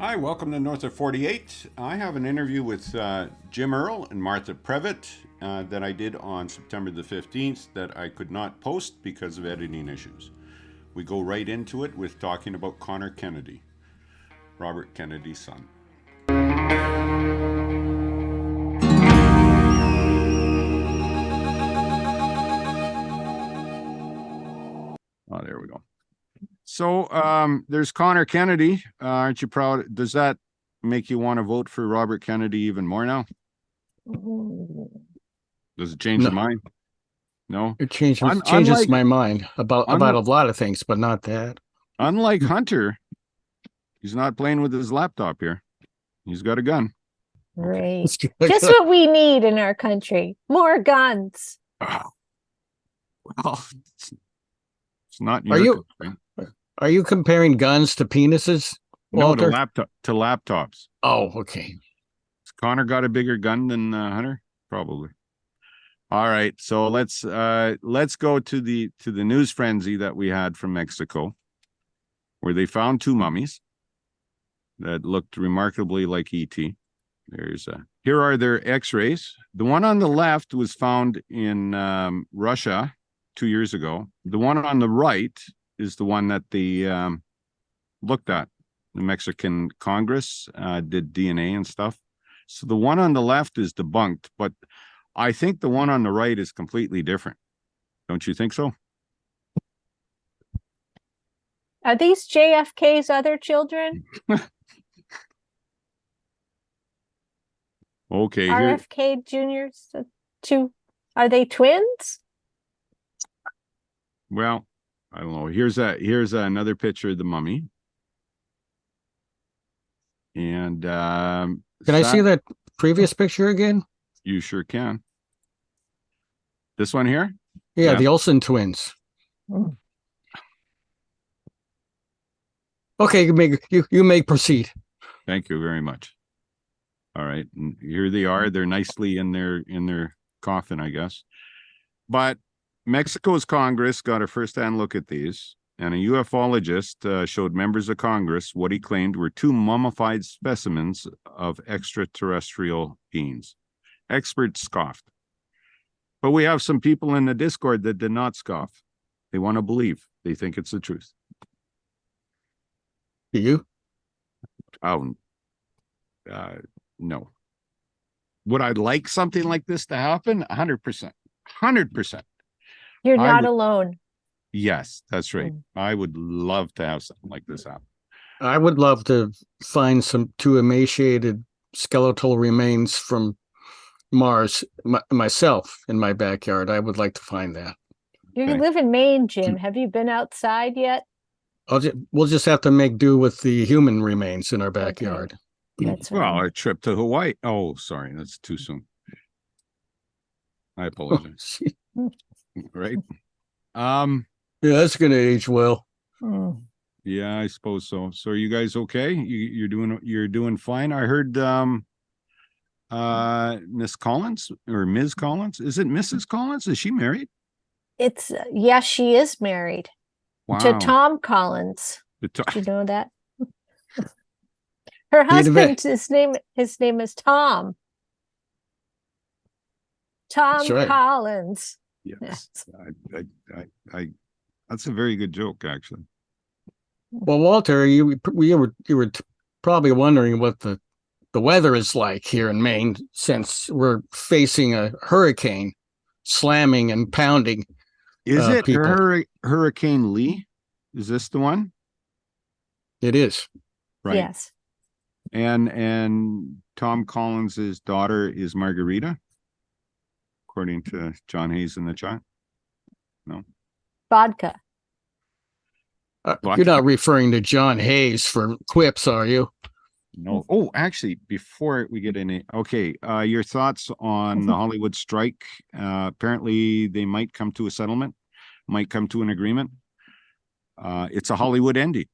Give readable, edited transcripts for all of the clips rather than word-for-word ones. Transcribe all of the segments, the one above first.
Hi, welcome to North of 48. I have an interview with Jim Earl and Martha Previte that I did on September the 15th that I could not post because of editing issues. We go right into it with talking about Connor Kennedy, Robert Kennedy's son. Oh, there we go. So there's Connor Kennedy. Aren't you proud? Does that make you want to vote for Robert Kennedy even more now? Does it change your mind? No? It changes my mind about a lot of things, but not that. Unlike Hunter, he's not playing with his laptop here. He's got a gun. Right. Just what we need in our country. More guns. Oh. Well, it's not in your country. Are you comparing guns to penises, Walter? No, to laptops. Oh, okay. Has Connor got a bigger gun than Hunter? Probably. All right, so let's go to the news frenzy that we had from Mexico, where they found two mummies that looked remarkably like ET. Here are their X-rays. The one on the left was found in Russia 2 years ago. The one on the right is the one that they looked at. The Mexican Congress did DNA and stuff. So the one on the left is debunked, but I think the one on the right is completely different. Don't you think so? Are these JFK's other children? Okay. RFK Juniors, two. Are they twins? Well, I don't know. Here's another picture of the mummy. And can I see that previous picture again? You sure can. This one here? Yeah, the Olsen twins. Oh. Okay, you may proceed. Thank you very much. All right, and here they are. They're nicely in their coffin, I guess. But Mexico's Congress got a first-hand look at these, and a ufologist showed members of Congress what he claimed were two mummified specimens of extraterrestrial beings. Experts scoffed. But we have some people in the Discord that did not scoff. They want to believe. They think it's the truth. Do you? Oh, no. Would I like something like this to happen? 100%. 100%. You're not alone. Yes, that's right. I would love to have something like this happen. I would love to find two emaciated skeletal remains from Mars myself in my backyard. I would like to find that. You live in Maine, Jim. Have you been outside yet? We'll just have to make do with the human remains in our backyard. Okay. That's right. Well, a trip to Hawaii. Oh, sorry, that's too soon. I apologize. Right. Yeah, that's gonna age well. Yeah, I suppose so. So are you guys okay? You're doing fine. I heard Miss Collins or Ms. Collins. Is it Mrs. Collins? Is she married? It's yes, she is married. Wow. To Tom Collins. Did you know that? Her husband, his name is Tom. Tom right. Collins. Yes. I that's a very good joke, actually. Well, Walter, you were probably wondering what the weather is like here in Maine, since we're facing a hurricane slamming and pounding. Is it Hurricane Lee? Is this the one? It is. Right. Yes. And Tom Collins' daughter is Margarita, according to John Hayes in the chat. No. Vodka. You're not referring to John Hayes for quips, are you? No. Oh, actually, before we get in it, okay, your thoughts on the Hollywood strike? Apparently, they might come to a settlement, might come to an agreement. It's a Hollywood ending.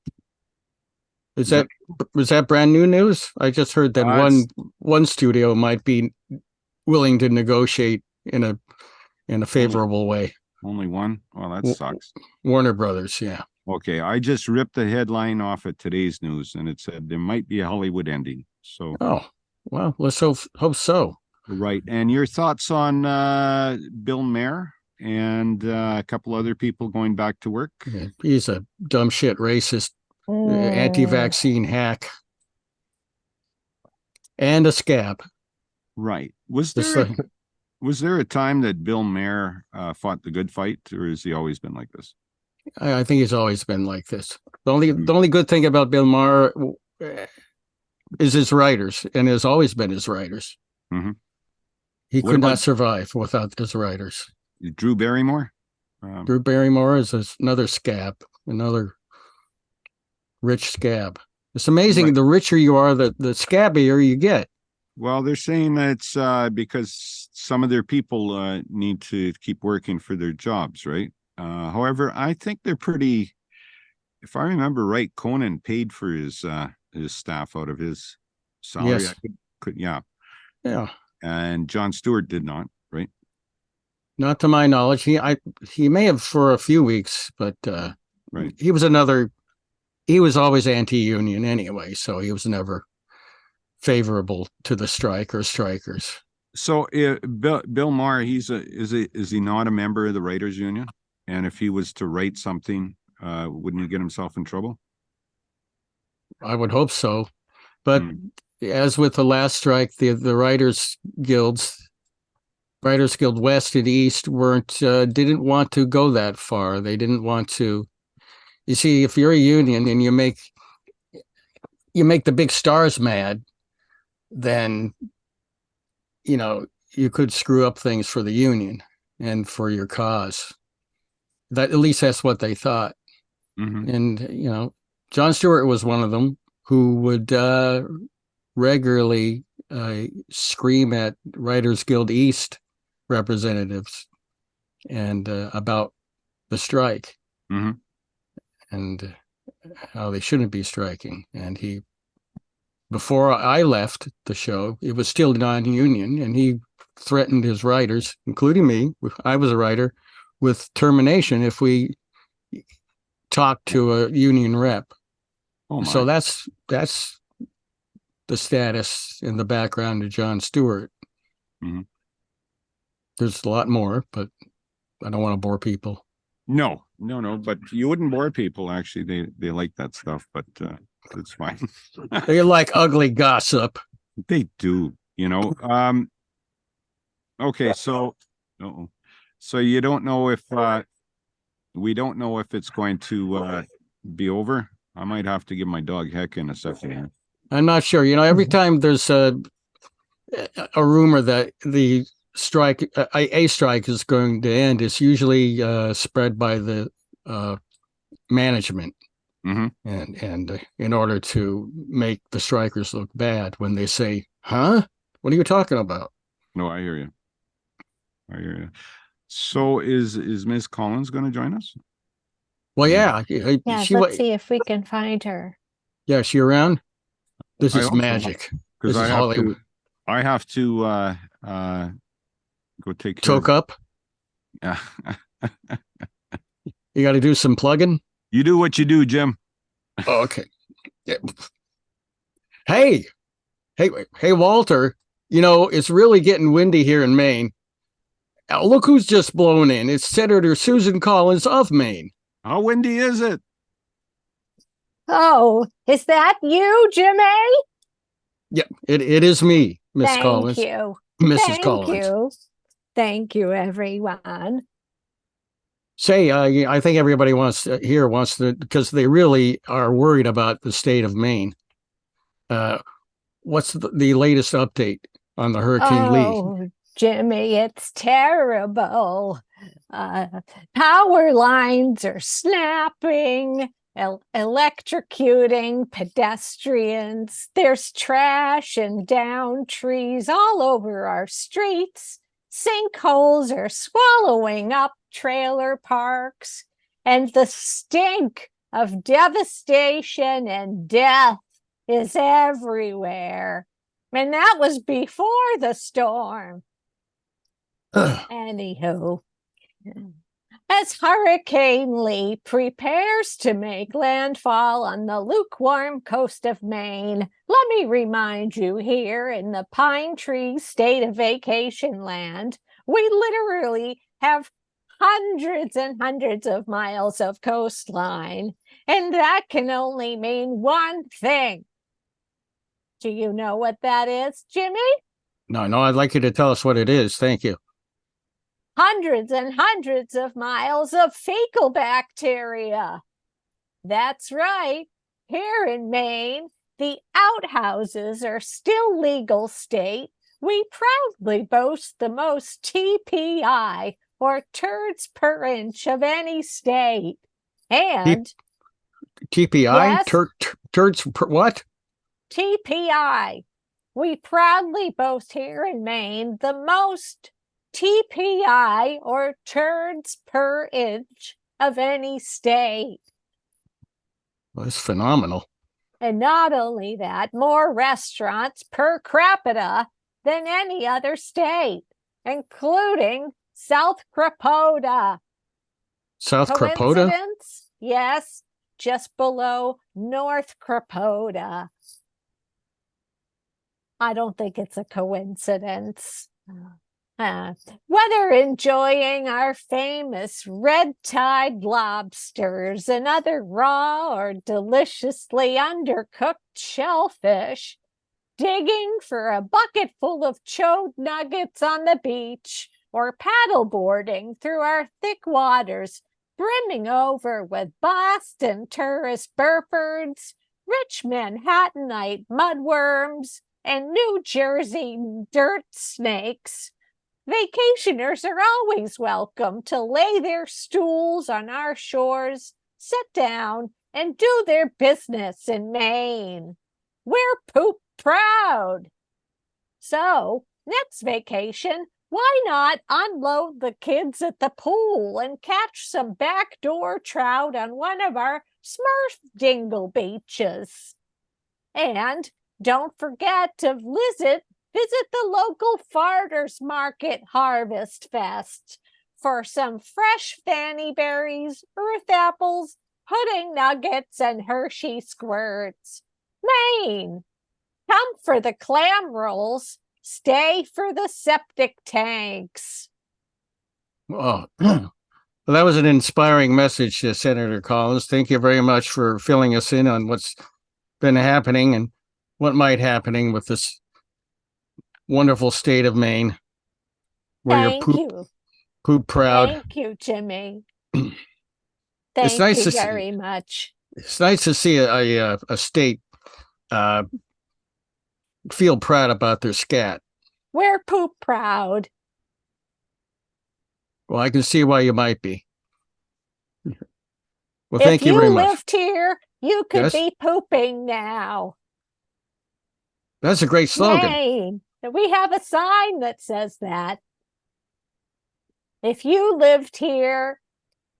Was that brand new news? I just heard that one studio might be willing to negotiate in a favorable way. Only one? Well, that sucks. Warner Brothers, yeah. Okay, I just ripped the headline off of today's news, and it said there might be a Hollywood ending. So, Oh, well, let's hope so. right. And your thoughts on Bill Maher and a couple other people going back to work? Yeah, he's a dumb shit racist, Mm, anti-vaccine hack, and a scab. Right. Just like, Was there a time that Bill Maher fought the good fight, or has he always been like this? I think he's always been like this. The only good thing about Bill Maher is his writers, and has always been his writers. Mhm. He What could about not survive without his writers. Drew Barrymore? Drew Barrymore is another scab, another rich scab. It's amazing. Right. The richer you are, the scabbier you get. Well, they're saying that it's because some of their people need to keep working for their jobs, right? However, I think they're pretty. If I remember right, Conan paid for his staff out of his salary. Yes. Yeah, Yeah. and Jon Stewart did not, right? Not to my knowledge. He may have for a few weeks, but Right. he was always anti-union anyway, so he was never favorable to the strike or strikers. So Bill Maher, is he not a member of the writers union? And if he was to write something, wouldn't he get himself in trouble? I would hope so. But Hmm. as with the last strike, the Writers Guild West and East didn't want to go that far. They didn't want to. You see, if you're a union and you make the big stars mad, then you could screw up things for the union and for your cause. That at least that's what they thought. Mm-hmm. And Jon Stewart was one of them who would regularly scream at Writers Guild East representatives and about the strike Mm-hmm. and how they shouldn't be striking. And before I left the show, it was still non-union, and he threatened his writers, including me. I was a writer, with termination if we talked to a union rep. Oh my. So that's the status in the background of Jon Stewart. Mm-hmm. There's a lot more, but I don't want to bore people. No. But you wouldn't bore people. Actually, they like that stuff, but it's fine. They like ugly gossip. They do, Okay, so you don't know if we don't know if it's going to be over. I might have to give my dog heck in a second here. I'm not sure. Every time there's a rumor that the strike, a strike is going to end, it's usually spread by the management. Mm-hmm. And in order to make the strikers look bad when they say, "Huh? What are you talking about?" No, I hear you. So is Ms. Collins going to join us? Well, yeah. yeah, let's see if we can find her. Yeah, is she around? This I is hope so, magic. because This is Hollywood. I have to go take care Choke up. Yeah. You got to do some plugging. You do what you do, Jim. Oh, okay. Yeah. Hey, Walter. It's really getting windy here in Maine. Now, look who's just blown in. It's Senator Susan Collins of Maine. How windy is it? Oh, is that you, Jimmy? Yeah, it is me, Miss Collins. Thank you. Mrs. Collins. Thank you, everyone. Say, I think everybody wants to, because they really are worried about the state of Maine. What's the latest update on the Hurricane Lee? Oh, Jimmy, it's terrible. Power lines are snapping, electrocuting pedestrians. There's trash and downed trees all over our streets. Sinkholes are swallowing up trailer parks, and the stink of devastation and death is everywhere. And that was before the storm. Anywho, As Hurricane Lee prepares to make landfall on the lukewarm coast of Maine, let me remind you here in the Pine Tree state of vacation land, we literally have hundreds and hundreds of miles of coastline, and that can only mean one thing. Do you know what that is, Jimmy? No, I'd like you to tell us what it is. Thank you. Hundreds and hundreds of miles of fecal bacteria. That's right. Here in Maine, the outhouses are still legal state. We proudly boast the most TPI, or turds per inch, of any state. And TPI? yes, Turds, what? TPI. We proudly boast here in Maine the most TPI, or turds per inch, of any state. Well, that's phenomenal. And not only that, more restaurants per capita than any other state, including South Crapota. South Crapota? Coincidence? Yes, just below North Crapota. I don't think it's a coincidence. Whether enjoying our famous red tide lobsters and other raw or deliciously undercooked shellfish, digging for a bucket full of chode nuggets on the beach, or paddleboarding through our thick waters, brimming over with Boston tourist Burfords, rich Manhattanite mudworms, and New Jersey dirt snakes, vacationers are always welcome to lay their stools on our shores, sit down, and do their business in Maine. We're poop proud. So, next vacation, why not unload the kids at the pool and catch some backdoor trout on one of our Smurf dingle beaches? And don't forget to visit the local Farters Market Harvest Fest for some fresh fanny berries, earth apples, pudding nuggets, and Hershey squirts. Maine, come for the clam rolls, stay for the septic tanks. Oh, well, that was an inspiring message, Senator Collins. Thank you very much for filling us in on what's been happening and what might happening with this wonderful state of Maine, where Thank you're you. poop proud. Thank you, Jimmy. It's Thank nice you to very see. much. It's nice to see a state feel proud about their scat. We're poop proud. Well, I can see why you might be. Well, If thank you very much. lived here, you could Yes? be pooping now. That's a great slogan. Maine. We have a sign that says that. If you lived here,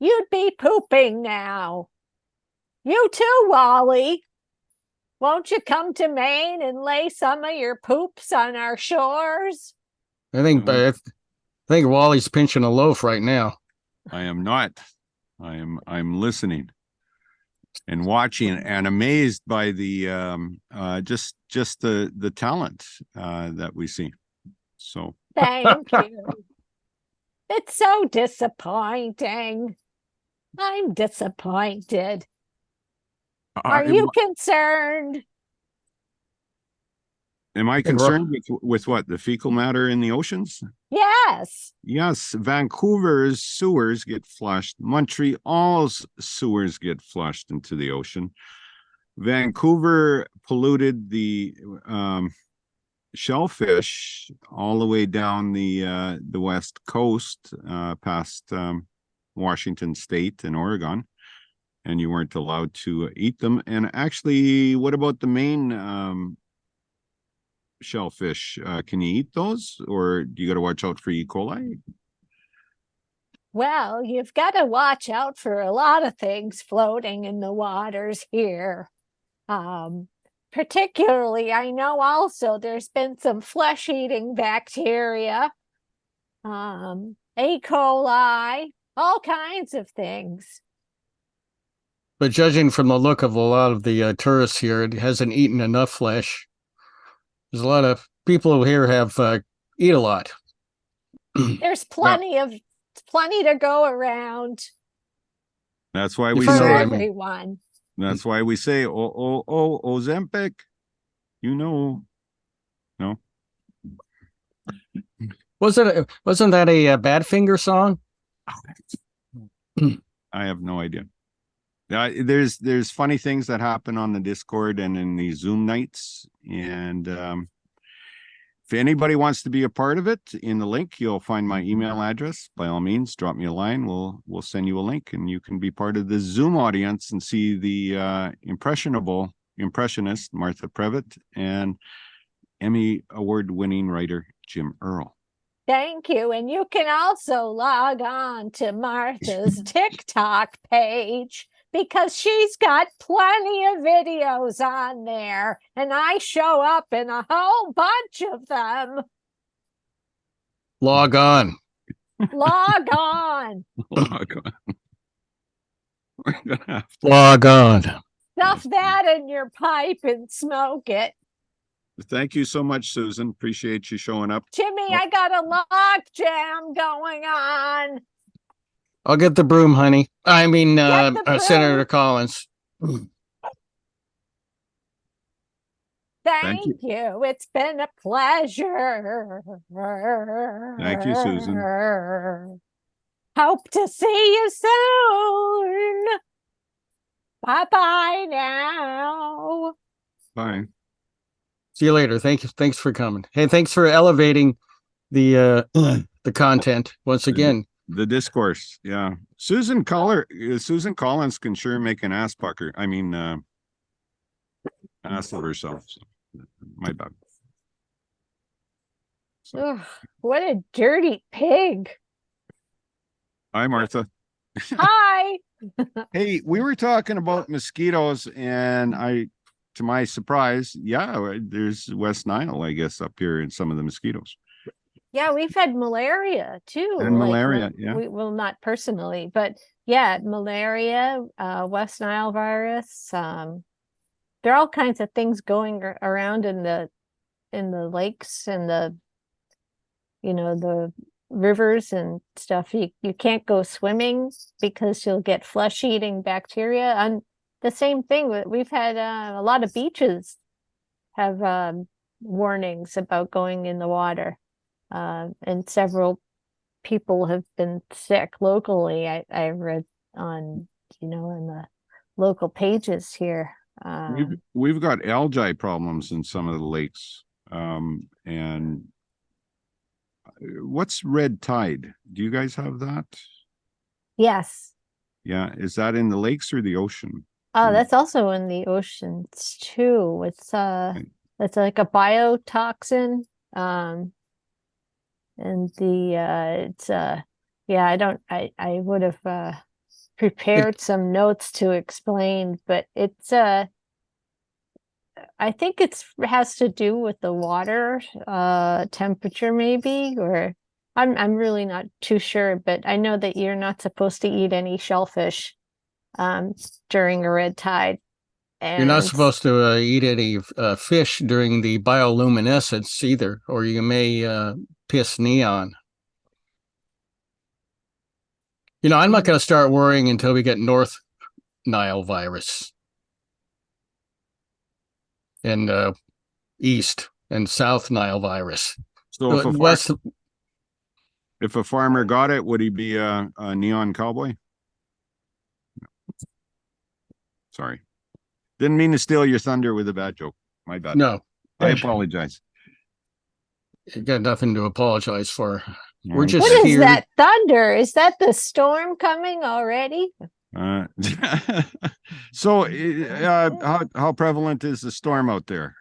you'd be pooping now. You too, Wally. Won't you come to Maine and lay some of your poops on our shores? I think Wally's pinching a loaf right now. I am not. I'm listening and watching and amazed by the just the talent that we see. So Thank you. It's so disappointing. I'm disappointed. Are you concerned? Am I concerned with what? The fecal matter in the oceans? Yes. Yes, Vancouver's sewers get flushed. Montreal's sewers get flushed into the ocean. Vancouver polluted the shellfish all the way down the west coast, past Washington State and Oregon, and you weren't allowed to eat them. And actually, what about the Maine shellfish? Can you eat those, or do you got to watch out for E. coli? Well, you've got to watch out for a lot of things floating in the waters here. Particularly, I know also there's been some flesh-eating bacteria, E. coli, all kinds of things. But judging from the look of a lot of the tourists here, it hasn't eaten enough flesh. There's a lot of people here have eat a lot. There's plenty to go around That's why If we you know for what I say, mean. everyone. that's why we say, Ozempic, you know. No, Wasn't that a Badfinger song? I have no idea. There's funny things that happen on the Discord and in the Zoom nights. And if anybody wants to be a part of it, in the link, you'll find my email address. By all means, drop me a line. We'll send you a link and you can be part of the Zoom audience and see the impressionist Martha Previte and Emmy award-winning writer Jim Earl. Thank you. And you can also log on to Martha's TikTok page because she's got plenty of videos on there. And I show up in a whole bunch of them. Log on. Log on. Log on. We're gonna have to. Log on. Stuff that in your pipe and smoke it. Thank you so much, Susan. Appreciate you showing up. Timmy, I got a log jam going on. I'll get the broom, honey. I mean, Get the broom. Senator Collins. Thank you. It's been a pleasure. Thank you, Susan. Hope to see you soon. Bye-bye now. Bye. See you later. Thanks for coming. Hey, thanks for elevating the content once again. The discourse, yeah. Susan Collins can sure make an ass pucker. I mean, ass of herself. So, my bad. Ugh, what a dirty pig. Hi, Martha. Hi. Hey, we were talking about mosquitoes, and to my surprise, yeah, there's West Nile, I guess, up here in some of the mosquitoes. Yeah, we've had malaria too. And malaria, yeah. Well, not personally, but yeah, malaria, West Nile virus. There are all kinds of things going around in the lakes and the rivers and stuff. You can't go swimming because you'll get flesh-eating bacteria. And the same thing, we've had a lot of beaches have warnings about going in the water. And several people have been sick locally. I read on, in the local pages here. We've got algae problems in some of the lakes. And what's red tide? Do you guys have that? Yes. Yeah. Is that in the lakes or the ocean? Oh, that's also in the oceans too. It's like a biotoxin. And I would have prepared some notes to explain, but it's I think has to do with the water temperature maybe, or I'm really not too sure, but I know that you're not supposed to eat any shellfish during a red tide. And you're not supposed to eat any fish during the bioluminescence either, or you may piss neon. I'm not going to start worrying until we get North Nile virus and East and South Nile virus. So if a farmer got it, would he be a neon cowboy? Sorry. Didn't mean to steal your thunder with a bad joke. My bad. No. I apologize. You got nothing to apologize for. Yeah. We're just what is here. that thunder? Is that the storm coming already? So how prevalent is the storm out there?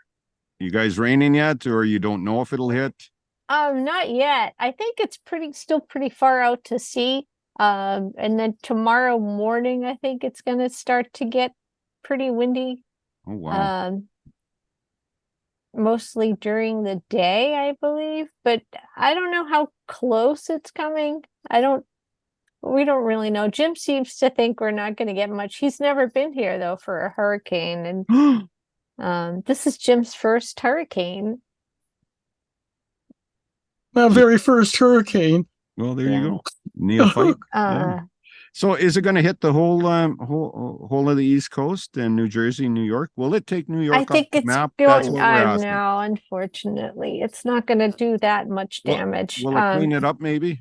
You guys raining yet, or you don't know if it'll hit? Not yet. I think it's still pretty far out to sea. And then tomorrow morning, I think it's going to start to get pretty windy. Oh, wow. Mostly during the day, I believe, but I don't know how close it's coming. I don't we don't really know. Jim seems to think we're not going to get much. He's never been here though for a hurricane, and this is Jim's first hurricane. My very first hurricane. Well, there Yeah. you go. Neophyte. Yeah. So is it going to hit the whole of the East Coast and New Jersey, New York? Will it take New York I think off the it's map? That's going. what we're asking. No, unfortunately, it's not going to do that much damage. Will it clean it up? Maybe,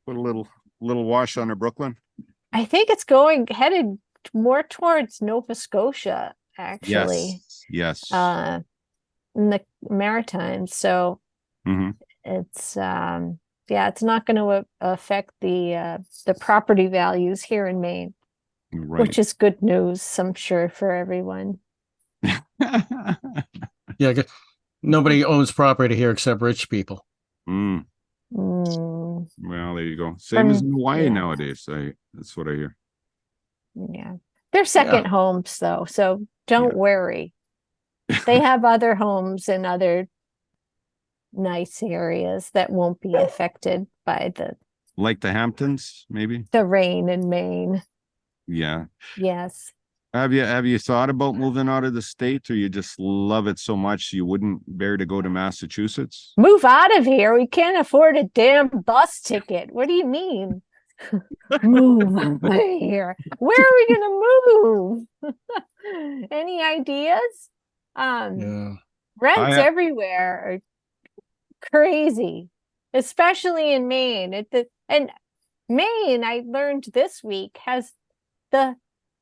put a little wash under Brooklyn. I think it's headed more towards Nova Scotia, actually. Yes. In the Maritimes. So Mhm. it's it's not going to affect the property values here in Maine, Right. which is good news, I'm sure, for everyone. Yeah, nobody owns property here except rich people. Mm. Mm, Well, there you go. Same as in Hawaii yeah. nowadays. That's what I hear. yeah. They're second homes, though, so don't Yeah. worry. They have other homes in other nice areas that won't be affected by Like the Hamptons, maybe. the rain in Maine. Yeah. Yes. Have you thought about moving out of the state, or you just love it so much you wouldn't bear to go to Massachusetts? Move out of here. We can't afford a damn bus ticket. What do you mean? Move out of here. Where are we gonna move? Any ideas? Yeah. Rents everywhere are crazy, especially in Maine. And Maine, I learned this week, has the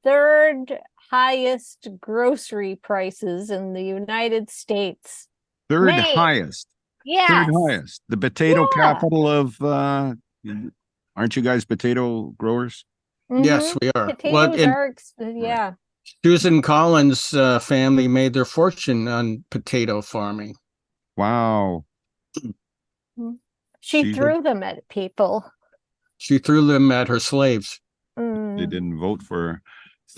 third highest grocery prices in the United States. Third Maine. highest. Yes. Third highest. The potato Yeah. capital of aren't you guys potato growers? Yes, we are. Potatoes are yeah. Susan Collins' family made their fortune on potato farming. Wow. She threw them at people. She threw them at her slaves. They didn't vote for her.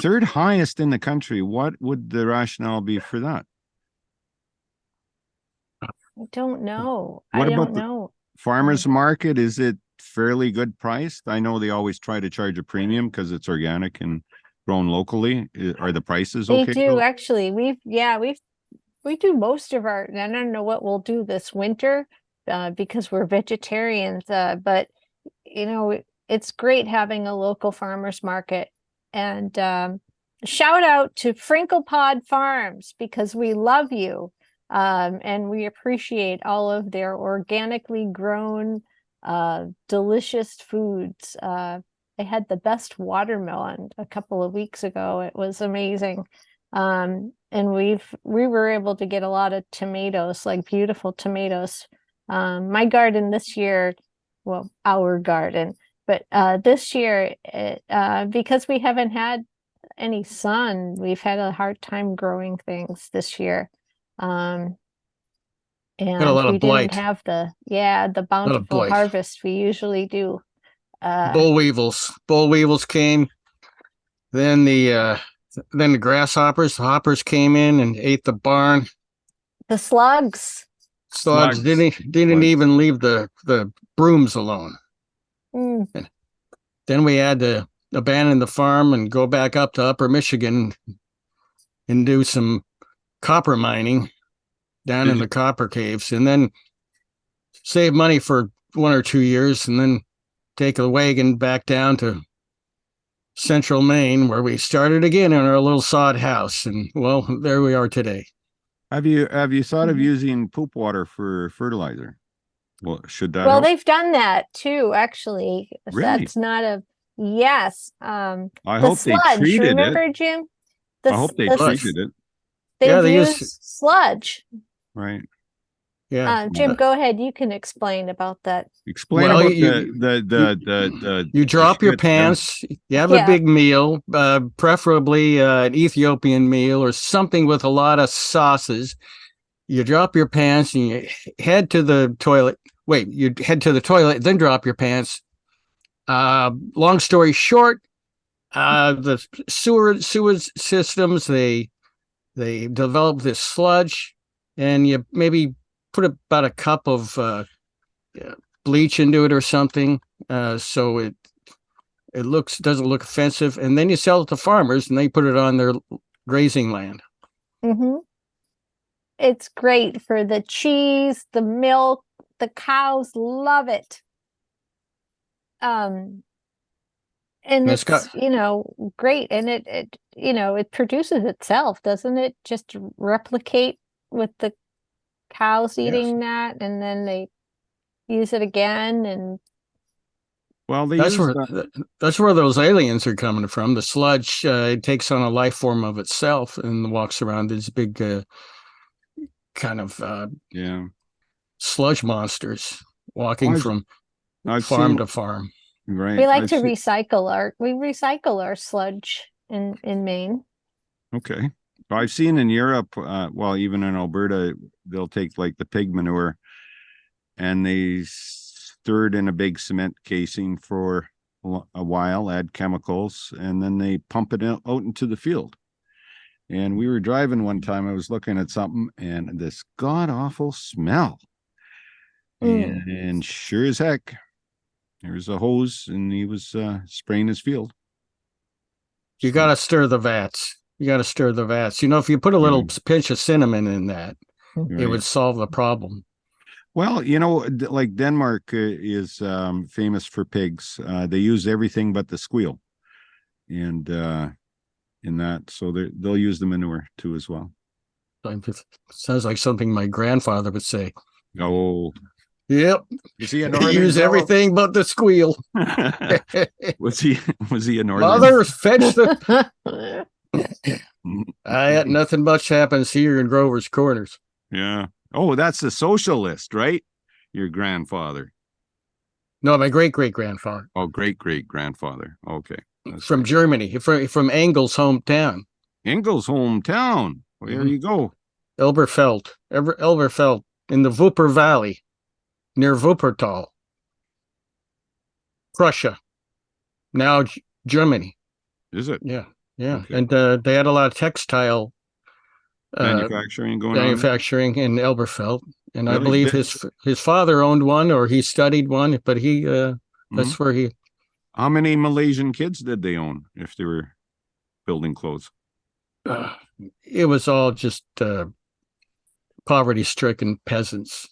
Third highest in the country. What would the rationale be for that? I don't know. What I about don't the know. farmers market? Is it fairly good priced? I know they always try to charge a premium because it's organic and grown locally. Are the prices okay? They do actually. We do most of our. I don't know what we'll do this winter because we're vegetarians. But it's great having a local farmers market. And shout out to Frinklepod Farms because we love you. And we appreciate all of their organically grown, delicious foods. They had the best watermelon a couple of weeks ago. It was amazing. And we were able to get a lot of tomatoes, like beautiful tomatoes. My garden this year, well, our garden, but this year, because we haven't had any sun, we've had a hard time growing things this year. And we didn't have the bountiful harvest we usually do. Boll weevils came. Then the hoppers came in and ate the barn. The slugs didn't even leave the brooms alone. And then we had to abandon the farm and go back up to Upper Michigan and do some copper mining down in the copper caves, and then save money for 1 or 2 years, and then take a wagon back down to central Maine, where we started again in our little sod house. And well, there we are today. Have you thought of using poop water for fertilizer? Well, should that Well, help? they've done that too, actually. Really? That's not a yes. I hope sludge, they treated remember, it. Jim? I hope they treated it. They use sludge. Right. Yeah. Jim, go ahead. You can explain about that. Explain about the you drop your pants, you have a big meal, preferably an Ethiopian meal or something with a lot of sauces. You drop your pants and you head to the toilet. Wait, you head to the toilet, then drop your pants. Long story short, the sewage systems, they develop this sludge, and you maybe put about a cup of bleach into it or something, so it It doesn't look offensive, and then you sell it to farmers, and they put it on their grazing land. Mm-hmm. It's great for the cheese, the milk. The cows love it. And it's got, great. And it produces itself, doesn't it? Just replicate with the cows eating that, and then they use it again. And Well, they that's use where that's where those aliens are coming from. The sludge, it takes on a life form of itself and walks around these big kind of sludge monsters walking from farm to farm. Right. We like to recycle our sludge in Maine. Okay. I've seen in Europe, well, even in Alberta, they'll take like the pig manure and they stir it in a big cement casing for a while, add chemicals, and then they pump it out into the field. And we were driving one time, I was looking at something and this god awful smell. And sure as heck, there's a hose and he was spraying his field. You got to stir the vats. If you put a little pinch of cinnamon in that, it would solve the problem. Well, like Denmark is famous for pigs. They use everything but the squeal. And in that, so they'll use the manure too as well. Sounds like something my grandfather would say. Oh. Yep. Is he a northern use fellow? Everything but the squeal. was he a northern? Mother, fetch the nothing much happens here in Grover's Corners. Yeah. Oh, that's the socialist, right? Your grandfather. No, my great-great-grandfather. Oh, great-great-grandfather. Okay. From Germany, from Engel's hometown. Engel's hometown. There you go. Elberfeld in the Wupper Valley. Near Wuppertal, Prussia, now Germany. Is it? Yeah. Okay. And they had a lot of textile manufacturing going on in Elberfeld, and really? I believe his father owned one, or he studied one, but he that's where he. How many Malaysian kids did they own if they were building clothes? It was all just poverty-stricken peasants.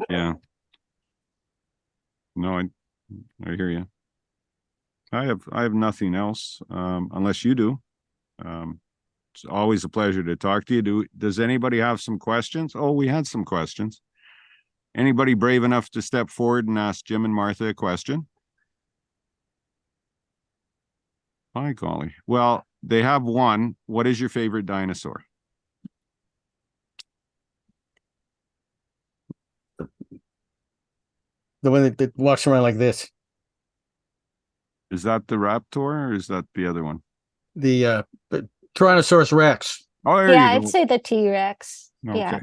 Yeah. No, I hear you. I have nothing else, unless you do. It's always a pleasure to talk to you. Does anybody have some questions? Oh, we had some questions. Anybody brave enough to step forward and ask Jim and Martha a question? By golly. Well, they have one. What is your favorite dinosaur? The one that walks around like this. Is that the raptor or is that the other one? The Tyrannosaurus Rex. Oh, yeah, I'd say the T-Rex. Okay. Yeah.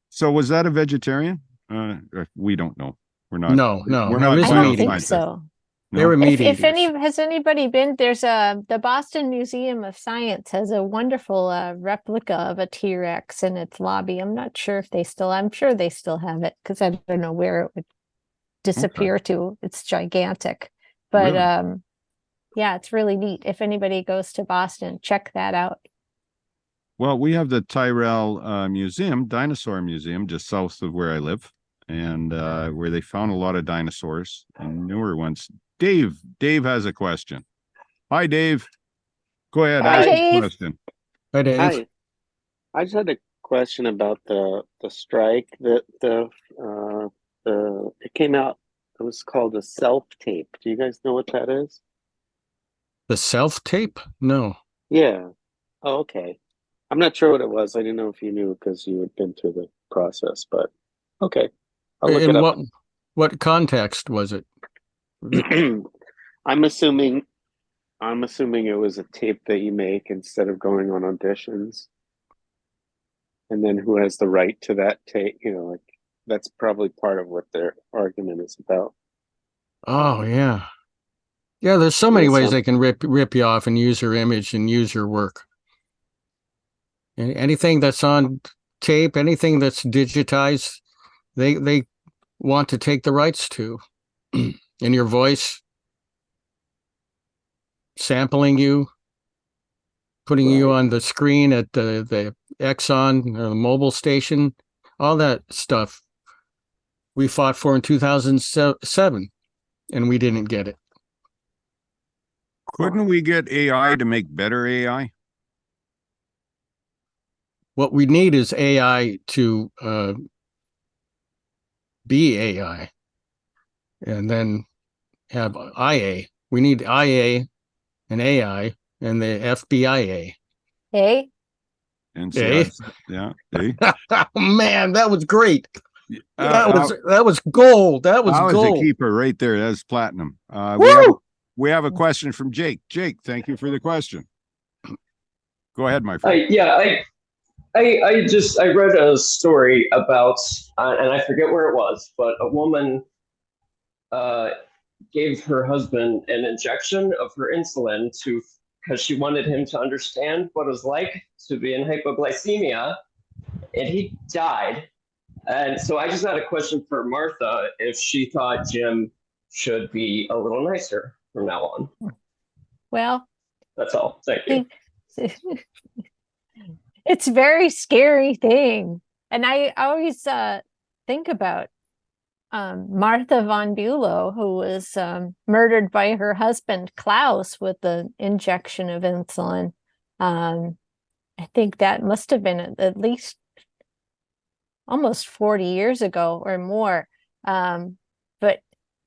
So was that a vegetarian? We don't know. We're not. No. We're not. I don't think so. No? They were meat eaters. Has anybody been? There's the Boston Museum of Science has a wonderful replica of a T-Rex in its lobby. I'm not sure if I'm sure they still have it because I don't know where it would disappear to. It's gigantic, but really? Yeah, it's really neat. If anybody goes to Boston, check that out. Well, we have the Tyrrell Dinosaur Museum, just south of where I live, and where they found a lot of dinosaurs and newer ones. Dave has a question. Hi, Dave. Go ahead. Hi, Dave. Question. Hi, Dave. Hi. I just had a question about the strike that it came out. It was called a self-tape. Do you guys know what that is? The self-tape? No. Yeah. Oh, okay. I'm not sure what it was. I didn't know if you knew because you had been through the process, but okay. I'll look it up. What context was it? I'm assuming it was a tape that you make instead of going on auditions. And then who has the right to that tape? That's probably part of what their argument is about. Oh, yeah. Yeah, there's so many ways they can rip you off and use your image and use your work. Anything that's on tape, anything that's digitized, they want to take the rights to. In your voice. sampling you, putting you Right. on the screen at the Exxon or the mobile station, all that stuff we fought for in 2007, and we didn't get it. Couldn't we get AI to make better AI? What we need is AI to be AI, and then have IA. We need IA and AI and the FBIA. Hey, And so Eh? yeah. See? Oh, man, that was great. Uh, That was gold. That was I was a gold. keeper right there. That's platinum. Woo! We have a question from Jake. Jake, thank you for the question. Go ahead, my friend. I read a story about, and I forget where it was, but a woman gave her husband an injection of her insulin to because she wanted him to understand what it was like to be in hypoglycemia, and he died. And so I just had a question for Martha if she thought Jim should be a little nicer from now on. well, That's all. Thank you. it's a very scary thing. And I always think about Martha von Bülow, who was murdered by her husband Klaus with the injection of insulin. I think that must have been at least almost 40 years ago or more. But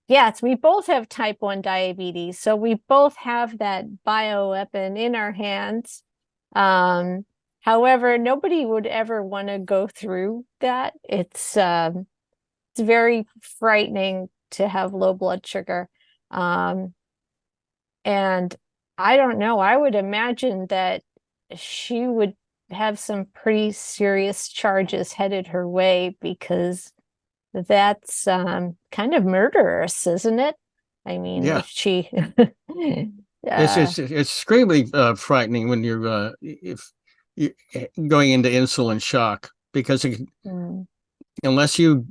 yes, we both have type 1 diabetes, so we both have that bioweapon in our hands. However, nobody would ever want to go through that. It's very frightening to have low blood sugar. And I don't know, I would imagine that she would have some pretty serious charges headed her way, because that's kind of murderous, isn't it? I mean, Yeah. if she It's extremely frightening when you're if you going into insulin shock, because unless you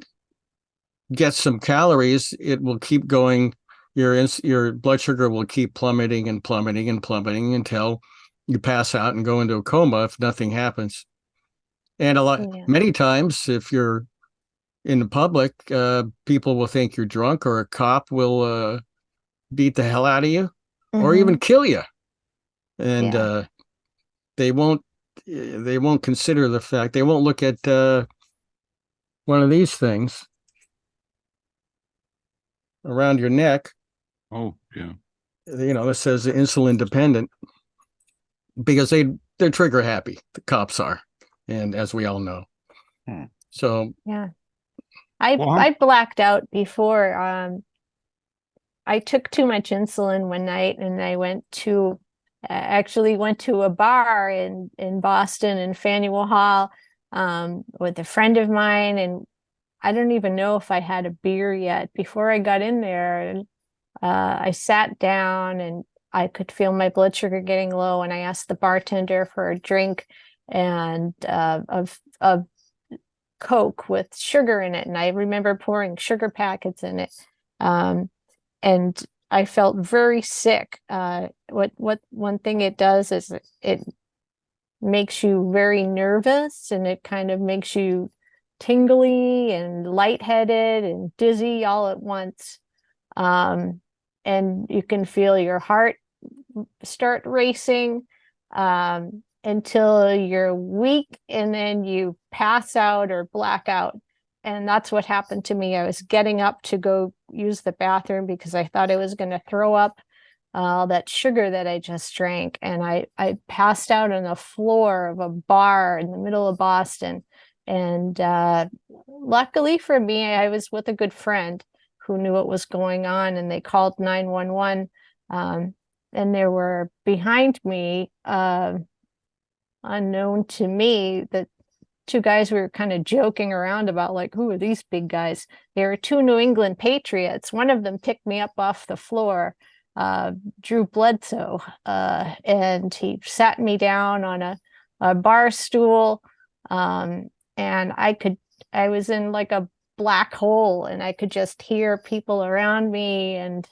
get some calories, it will keep going. Your blood sugar will keep plummeting and plummeting and plummeting until you pass out and go into a coma if nothing happens. And many times, if you're in the public, people will think you're drunk, or a cop will beat the hell out of you, or even kill you. And they won't consider the fact, they won't look at one of these things around your neck. Oh, yeah. That says insulin dependent, because they're trigger happy. The cops are, and as we all know. So yeah, I blacked out before. I took too much insulin one night, and I actually went to a bar in Boston, in Faneuil Hall, with a friend of mine, and I don't even know if I had a beer yet. Before I got in there, I sat down and I could feel my blood sugar getting low, and I asked the bartender for a drink and of Coke with sugar in it, and I remember pouring sugar packets in it, and I felt very sick. What one thing it does is it makes you very nervous, and it kind of makes you tingly and lightheaded and dizzy all at once. And you can feel your heart start racing until you're weak, and then you pass out or black out. And that's what happened to me. I was getting up to go use the bathroom because I thought I was going to throw up all that sugar that I just drank. And I passed out on the floor of a bar in the middle of Boston. And luckily for me, I was with a good friend who knew what was going on, and they called 911. And there were behind me, unknown to me, that two guys we were kind of joking around about, like, who are these big guys? They were two New England Patriots. One of them picked me up off the floor, Drew Bledsoe, and he sat me down on a bar stool, and I was in like a black hole, and I could just hear people around me, and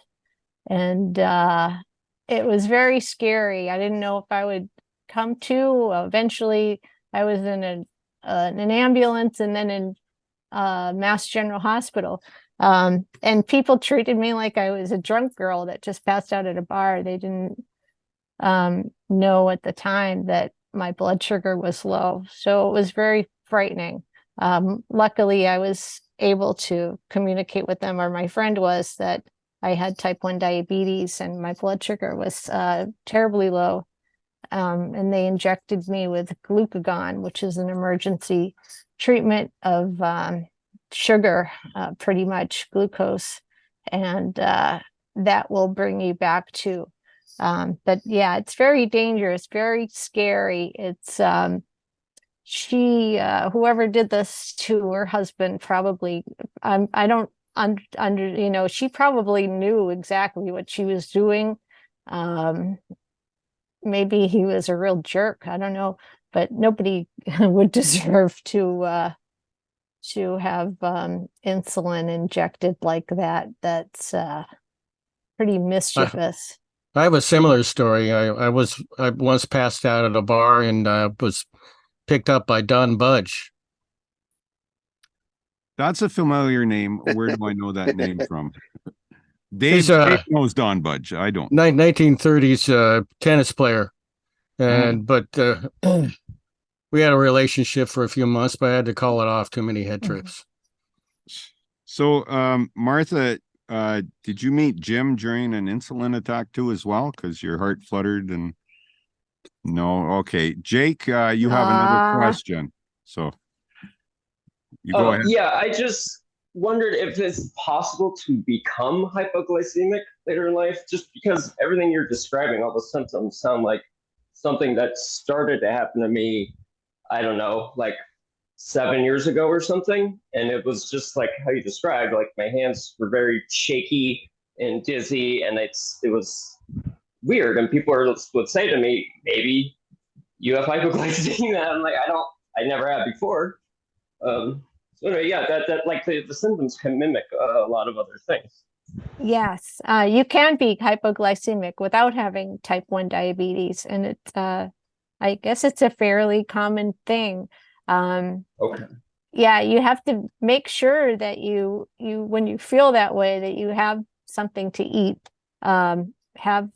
it was very scary. I didn't know if I would come to. Eventually, I was in an ambulance and then in Mass General Hospital. And people treated me like I was a drunk girl that just passed out at a bar. They didn't know at the time that my blood sugar was low. So it was very frightening. Luckily, I was able to communicate with them, or my friend was, that I had type 1 diabetes and my blood sugar was terribly low. And they injected me with glucagon, which is an emergency treatment of sugar, pretty much glucose. And that will bring you back to. But yeah, it's very dangerous, very scary. It's whoever did this to her husband probably, I don't under, she probably knew exactly what she was doing. Maybe he was a real jerk, I don't know, but nobody would deserve to have insulin injected like that. That's pretty mischievous. I have a similar story. I once passed out at a bar and was picked up by Don Budge. That's a familiar name. Where do I know that name from? He's Dave knows Don Budge. I don't. 1930s tennis player, and but we had a relationship for a few months, but I had to call it off. Too many head trips. So, Martha, did you meet Jim during an insulin attack too, as well? Because your heart fluttered and no. Okay, Jake, you have another question. So you go ahead. Yeah, I just wondered if it's possible to become hypoglycemic later in life, just because everything you're describing, all the symptoms sound like something that started to happen to me, I don't know, like 7 years ago or something. And it was just like how you described, like my hands were very shaky and dizzy, and it was weird. And people would say to me, maybe you have hypoglycemia. I'm like, I never have before. So anyway, yeah, that like the symptoms can mimic a lot of other things. Yes, you can be hypoglycemic without having type 1 diabetes, and it's I guess it's a fairly common thing. Okay. Yeah, you have to make sure that you when you feel that way, that you have something to eat. Have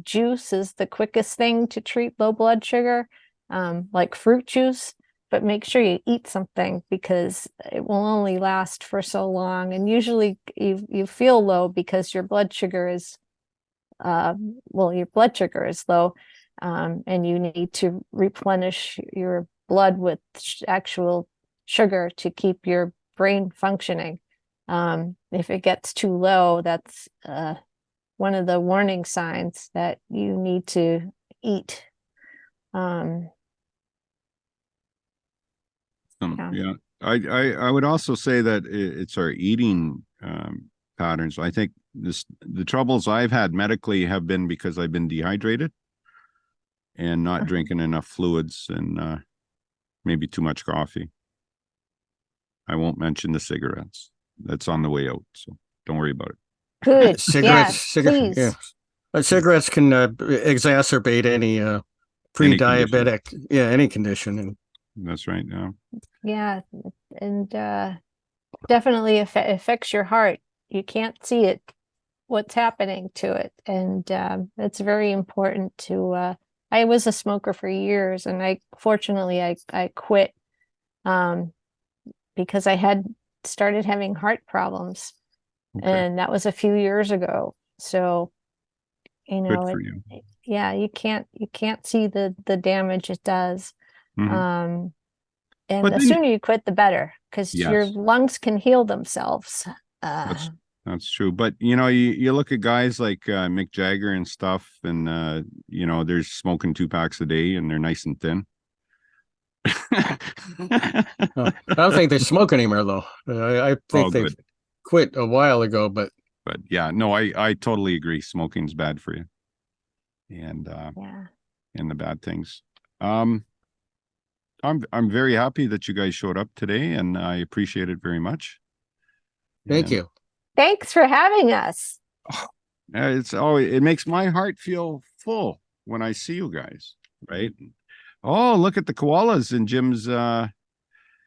juice is the quickest thing to treat low blood sugar, like fruit juice. But make sure you eat something, because it will only last for so long. And usually you feel low because your blood sugar is your blood sugar is low, and you need to replenish your blood with actual sugar to keep your brain functioning. If it gets too low, that's one of the warning signs that you need to eat. Yeah, I would also say that it's our eating patterns. I think the troubles I've had medically have been because I've been dehydrated and not drinking enough fluids, and maybe too much coffee. I won't mention the cigarettes. That's on the way out, so don't worry about it. Good. Cigarettes, please. yeah. Cigarettes can exacerbate any pre-diabetic, any condition. And that's right. Yeah. Yeah, and definitely affects your heart. You can't see it, what's happening to it, and it's very important to. I was a smoker for years, and I quit because I had started having heart problems, and that was a few years ago. So, Good for you. Yeah, you can't see the damage it does. Mm-hmm. And the sooner you quit, the better, because your lungs can heal themselves. That's true. But, you look at guys like Mick Jagger and stuff, and, they're smoking 2 packs a day and they're nice and thin. I don't think they smoke anymore, though. I think they've quit a while ago. But yeah, no, I totally agree. Smoking's bad for you. And and the bad things. I'm very happy that you guys showed up today, and I appreciate it very much. Thank you. Thanks for having us. it makes my heart feel full when I see you guys, right? Oh, look at the koalas in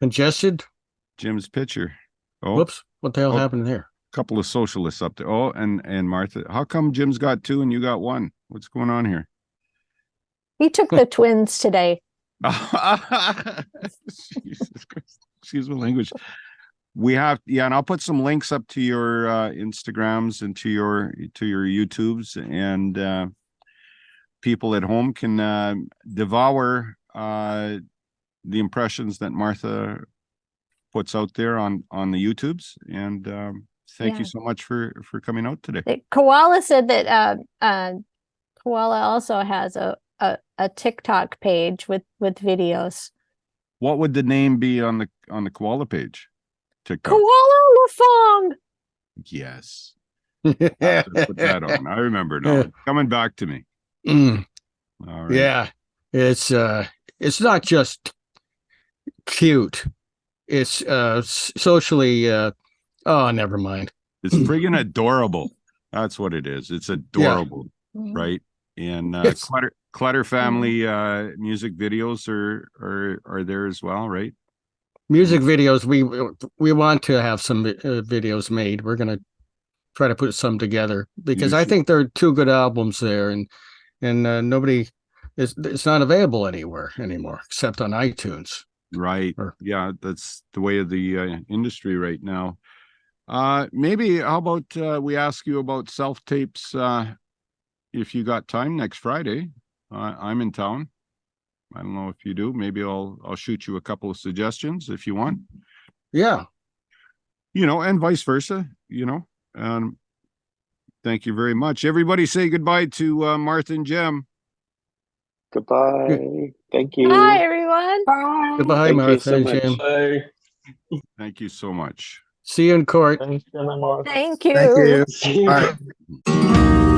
Congested? Jim's picture. Oh, Whoops. What the hell Oh. happened there? couple of socialists up there. Oh, and Martha. How come Jim's got 2 and you got 1? What's going on here? He took the twins today. Jesus Christ. Excuse my language. We have, and I'll put some links up to your Instagrams and to your YouTubes, and people at home can devour the impressions that Martha puts out there on the YouTubes. And thank you Yeah. so much for coming out today. Koala said that Koala also has a TikTok page with videos. What would the name be on the koala page? TikTok. Koala Lafong. Yes. Put that on. I remember now. It's coming back to me. Mm, All right. yeah. It's not just cute. It's socially oh, never mind. It's friggin' adorable. That's what it is. It's adorable, right? And Yes. Clutter Family music videos are there as well, right? Music videos. We want to have some videos made. We're gonna try to put some together because You I should. think there are 2 good albums there, and nobody it's not available anywhere anymore except on iTunes. Right. Or- Yeah, that's the way of the industry right now. Maybe how about we ask you about self-tapes if you got time next Friday. I'm in town. I don't know if you do. Maybe I'll shoot you a couple of suggestions if you want. Yeah. And vice versa, thank you very much. Everybody say goodbye to Martha and Jem. Goodbye. Thank you. Hi, everyone. Goodbye, Thank you Martha so and much. Jim. Bye. Thank you so much. See you in court. Thanks, Jim and Martha. Thank you. Thank you. See you. Bye.